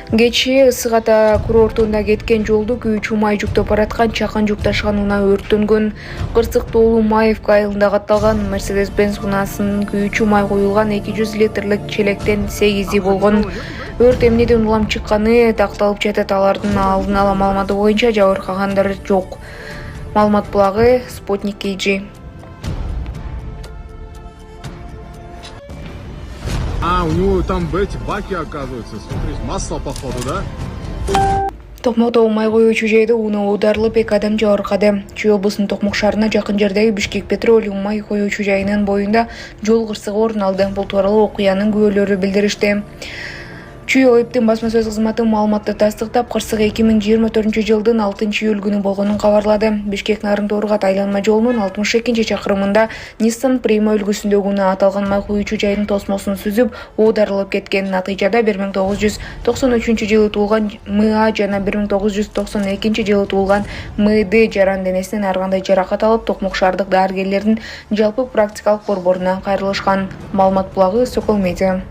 Кечээ Ысык Ата курортунда кеткен жолду күйүүчү май жүктөп бараткан чакан жүк ташыган унаа өрттөнгөн. Кырсык тоолуу Маевка айылында катталган Mercedes-Benz унаасынын күйүүчү май куюлган 200 литрлик челектен 8 болгон. Өрт эмнеден улам чыкканы такталып жатат. Алардын алдын ала маалыматы боюнча жабыркагандар жок. Маалымат булагы Спутник KG. У него там эти баки, оказывается, смотри, масло походу, да? Токмокто май коюучу жайда унаа аударылып 2 адам жабыркады. Чүй облусунун Токмок шаарына жакын жердеги Бишкек Петролиум май коюучу жайынын боюнда жол кырсыгы орун алды. Бул тууралуу окуянын күбөлөрү билдиришти. Чүй ОИПтин басма сөз кызматы маалыматты тастыктап, кырсык 2024-жылдын 6-июль күнү болгонун кабарлады. Бишкек Нарын-Торгат айланма жолунун 62-чакырымында Nissan Prima үлгүсүндөгү унаа аталган май коюучу жайдын тосмосун сүзүп, оодарылып кеткен. Натыйжада 1993-жылы туулган МА жана 1992-жылы туулган МД жаран денесинен ар кандай жаракат алып, Токмок шаардык дарыгерлердин жалпы практикалык борборуна кайрылышкан. Маалымат булагы Сокол Медиа.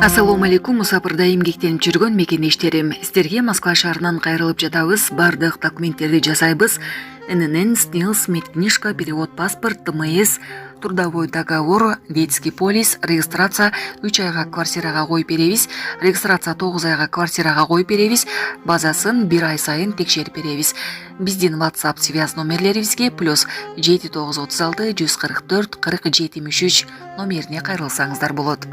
Ассалому алейкум, мусапырда эмгектенип жүргөн мекендештерим. Сиздерге Москва шаарынан кайрылып жатабыз. Бардык документтерди жасайбыз. ННН, СНИЛС, медкнижка, перевод паспорт, ТМС, трудовой договор, детский полис, регистрация 3 айга квартирага коюп беребиз. Регистрация 9 айга квартирага коюп беребиз. Базасын 1 ай сайын текшерип беребиз. Биздин WhatsApp связь номерлерибизге +7 936 144 40 73 номерине кайрылсаңыздар болот.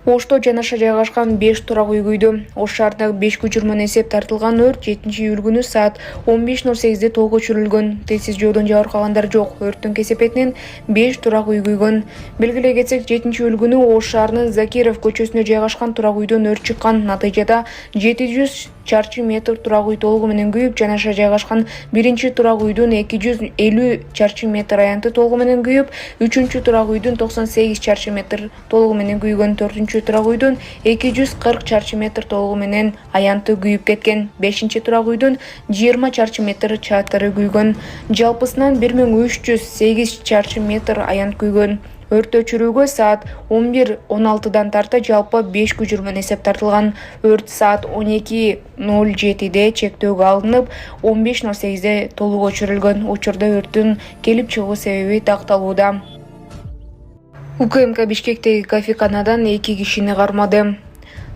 Ошто жанаша жайгашкан 5 турак үй күйдү. Ош шаарындагы 5 көчүрмөн эсеп тартылган өрт 7-июль күнү саат 15:08-де толук өчүрүлгөн. Тесиз жөөдөн жабыркагандар жок. Өрттүн кесепетинен 5 турак үй күйгөн. Белгилей кетсек, 7-июль күнү Ош шаарынын Закиров көчөсүнө жайгашкан турак үйдөн өрт чыккан. Натыйжада 700 чарчы метр турак үй толугу менен күйүп, жанаша жайгашкан 1-чи турак үйдүн 250 чарчы метр аянты толугу менен күйүп, 3-чү турак үйдүн 98 чарчы метр толугу менен күйгөн, 4-чү турак үйдүн 240 чарчы метр толугу менен аянты күйүп кеткен, 5-чи турак үйдүн 20 чарчы метр чатыры күйгөн. Жалпысынан 1308 чарчы метр аянт күйгөн. Өрт өчүрүүгө саат 11:16дан тарта жалпы 5 көчүрмөн эсеп тартылган. Өрт саат 12:07-де чектөөгө алынып, 15:08-де толук өчүрүлгөн. Учурда өрттүн келип чыгуу себеби такталууда. УКМК Бишкектеги кафеканадан 2 кишини кармады.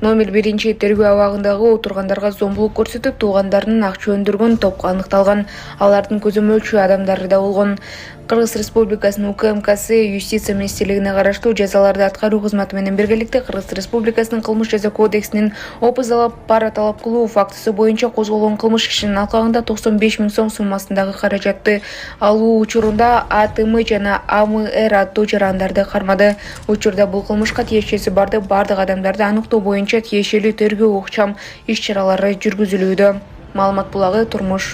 Номер 1 тергөө абагындагы отургандарга зомбулук көрсөтүп, туугандарынын акча өндүргөн топ аныкталган. Алардын көзөмөлчү адамдары да болгон. Кыргыз Республикасынын УКМКсы Юстиция министрлигине караштуу жазаларды аткаруу кызматы менен биргеликте Кыргыз Республикасынын кылмыш жаза кодексинин опузалап пара талап кылуу фактысы боюнча козголгон кылмыш ишинин алкагында 95 000 сом суммасындагы каражатты алуу учурунда АТМ жана АМР аттуу жарандарды кармады. Учурда бул кылмышка тиешеси бардык адамдарды аныктоо боюнча тиешелүү тергөө укчам иш-чаралары жүргүзүлүүдө. Маалымат булагы Турмуш.